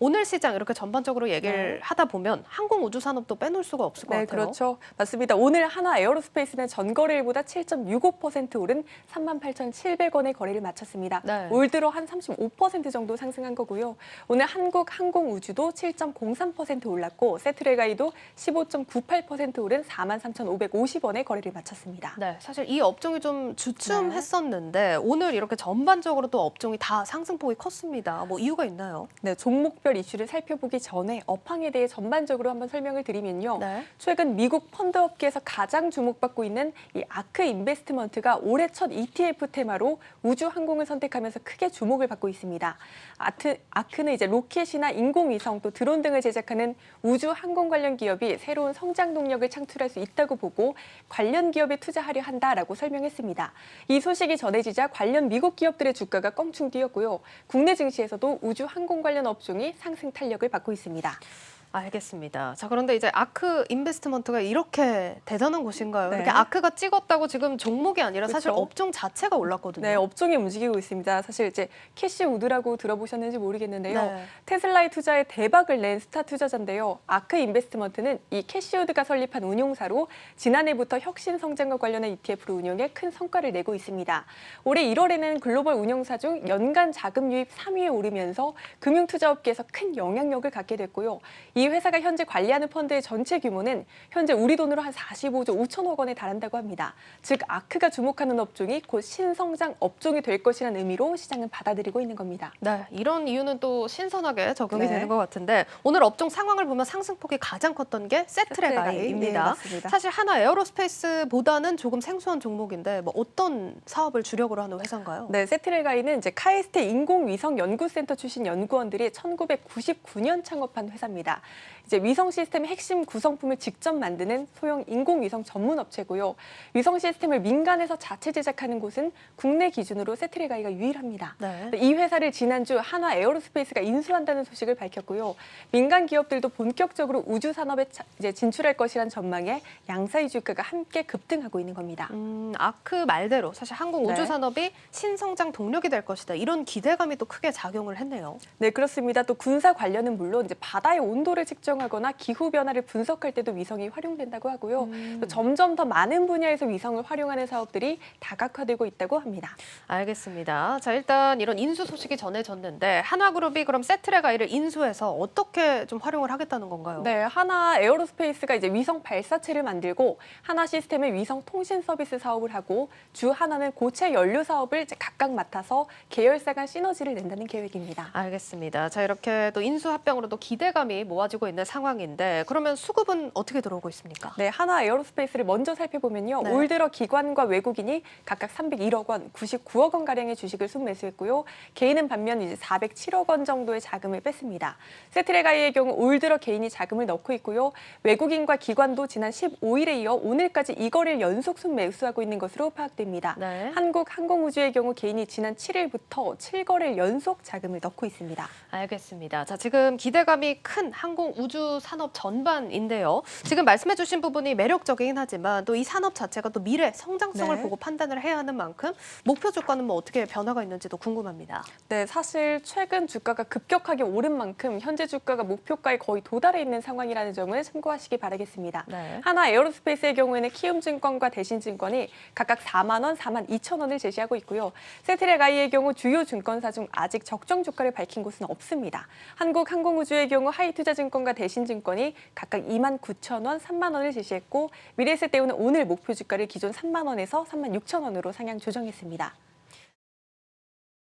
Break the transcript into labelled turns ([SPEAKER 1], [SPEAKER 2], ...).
[SPEAKER 1] 오늘 시장 이렇게 전반적으로 얘기를
[SPEAKER 2] 네.
[SPEAKER 1] 하다 보면 항공우주산업도 빼놓을 수가 없을 것
[SPEAKER 2] 네,
[SPEAKER 1] 같아요.
[SPEAKER 2] 그렇죠. 맞습니다. 오늘 하나 에어로스페이스는 전거래일보다 7.65% 오른 38,700원의 거래를 마쳤습니다.
[SPEAKER 1] 네.
[SPEAKER 2] 올 들어 한 35% 정도 상승한 거고요. 오늘 한국항공우주도 7.03% 올랐고 세트레가이도 15.98% 오른 43,550원의 거래를 마쳤습니다.
[SPEAKER 1] 네, 사실 이 업종이 좀 주춤했었는데 오늘 이렇게 전반적으로 또 업종이 다 상승폭이 컸습니다. 뭐 이유가 있나요?
[SPEAKER 2] 네, 종목별 이슈를 살펴보기 전에 업황에 대해 전반적으로 한번 설명을 드리면요.
[SPEAKER 1] 네.
[SPEAKER 2] 최근 미국 펀드 업계에서 가장 주목받고 있는 이 아크 인베스트먼트가 올해 첫 ETF 테마로 우주 항공을 선택하면서 크게 주목을 받고 있습니다. 아크는 이제 로켓이나 인공위성 또 드론 등을 제작하는 우주 항공 관련 기업이 새로운 성장 동력을 창출할 수 있다고 보고 관련 기업에 투자하려 한다라고 설명했습니다. 이 소식이 전해지자 관련 미국 기업들의 주가가 껑충 뛰었고요. 국내 증시에서도 우주 항공 관련 업종이 상승 탄력을 받고 있습니다.
[SPEAKER 1] 알겠습니다. 자, 그런데 이제 아크 인베스트먼트가 이렇게 대단한 곳인가요?
[SPEAKER 2] 네.
[SPEAKER 1] 이렇게 아크가 찍었다고 지금 종목이 아니라 사실
[SPEAKER 2] 그렇죠.
[SPEAKER 1] 업종 자체가 올랐거든요.
[SPEAKER 2] 네, 업종이 움직이고 있습니다. 사실 이제 캐시 우드라고 들어보셨는지 모르겠는데요.
[SPEAKER 1] 네.
[SPEAKER 2] 테슬라의 투자에 대박을 낸 스타 투자자인데요. 아크 인베스트먼트는 이 캐시 우드가 설립한 운용사로 지난해부터 혁신 성장과 관련한 ETF를 운용해 큰 성과를 내고 있습니다. 올해 1월에는 글로벌 운용사 중 연간 자금 유입 3위에 오르면서 금융투자업계에서 큰 영향력을 갖게 됐고요. 이 회사가 현재 관리하는 펀드의 전체 규모는 현재 우리 돈으로 한 45조 5천억 원에 달한다고 합니다. 즉 아크가 주목하는 업종이 곧 신성장 업종이 될 것이라는 의미로 시장은 받아들이고 있는 겁니다.
[SPEAKER 1] 네, 이런 이유는 또 신선하게 적용이
[SPEAKER 2] 네.
[SPEAKER 1] 되는 것 같은데 오늘 업종 상황을 보면 상승폭이 가장 컸던 게 세트레가이입니다.
[SPEAKER 2] 네, 맞습니다.
[SPEAKER 1] 사실 하나 에어로스페이스보다는 조금 생소한 종목인데 뭐 어떤 사업을 주력으로 하는 회사인가요?
[SPEAKER 2] 네, 세트레가이는 이제 카이스트 인공위성 연구센터 출신 연구원들이 1999년 창업한 회사입니다. 이제 위성 시스템의 핵심 구성품을 직접 만드는 소형 인공위성 전문 업체고요. 위성 시스템을 민간에서 자체 제작하는 곳은 국내 기준으로 세트레가이가 유일합니다.
[SPEAKER 1] 네.
[SPEAKER 2] 이 회사를 지난주 한화 에어로스페이스가 인수한다는 소식을 밝혔고요. 민간 기업들도 본격적으로 우주 산업에 이제 진출할 것이란 전망에 양사의 주가가 함께 급등하고 있는 겁니다.
[SPEAKER 1] 아크 말대로 사실 항공 우주
[SPEAKER 2] 네.
[SPEAKER 1] 산업이 신성장 동력이 될 것이다. 이런 기대감이 또 크게 작용을 했네요.
[SPEAKER 2] 네, 그렇습니다. 또 군사 관련은 물론 이제 바다의 온도를 측정하거나 기후 변화를 분석할 때도 위성이 활용된다고 하고요. 또 점점 더 많은 분야에서 위성을 활용하는 사업들이 다각화되고 있다고 합니다.
[SPEAKER 1] 알겠습니다. 자, 일단 이런 인수 소식이 전해졌는데 한화그룹이 그럼 세트레가이를 인수해서 어떻게 좀 활용을 하겠다는 건가요?
[SPEAKER 2] 네, 하나 에어로스페이스가 이제 위성 발사체를 만들고 하나 시스템의 위성 통신 서비스 사업을 하고 주 하나는 고체 연료 사업을 이제 각각 맡아서 계열사 간 시너지를 낸다는 계획입니다.
[SPEAKER 1] 알겠습니다. 자, 이렇게 또 인수 합병으로도 기대감이 모아지고 있는 상황인데 그러면 수급은 어떻게 들어오고 있습니까?
[SPEAKER 2] 네, 하나 에어로스페이스를 먼저 살펴보면요.
[SPEAKER 1] 네.
[SPEAKER 2] 올 들어 기관과 외국인이 각각 301억 원, 99억 원 가량의 주식을 순매수했고요. 개인은 반면 이제 407억 원 정도의 자금을 뺐습니다. 세트레가이의 경우 올 들어 개인이 자금을 넣고 있고요. 외국인과 기관도 지난 15일에 이어 오늘까지 이거래를 연속 순매수하고 있는 것으로 파악됩니다.
[SPEAKER 1] 네.
[SPEAKER 2] 한국항공우주의 경우 개인이 지난 7일부터 7거래일 연속 자금을 넣고 있습니다.
[SPEAKER 1] 알겠습니다. 자, 지금 기대감이 큰 항공 우주 산업 전반인데요. 지금 말씀해주신 부분이 매력적이긴 하지만 또 이 산업 자체가 또 미래 성장성을
[SPEAKER 2] 네.
[SPEAKER 1] 보고 판단을 해야 하는 만큼 목표 주가는 뭐 어떻게 변화가 있는지도 궁금합니다.
[SPEAKER 2] 네, 사실 최근 주가가 급격하게 오른 만큼 현재 주가가 목표가에 거의 도달해 있는 상황이라는 점을 참고하시기 바라겠습니다.
[SPEAKER 1] 네.
[SPEAKER 2] 하나 에어로스페이스의 경우에는 키움증권과 대신증권이 각각 4만 원, 4만 2천 원을 제시하고 있고요. 세트레가이의 경우 주요 증권사 중 아직 적정 주가를 밝힌 곳은 없습니다. 한국항공우주의 경우 하이투자증권과 대신증권이 각각 2만 9천 원, 3만 원을 제시했고 미래에셋대우는 오늘 목표 주가를 기존 3만 원에서 3만 6천 원으로 상향 조정했습니다.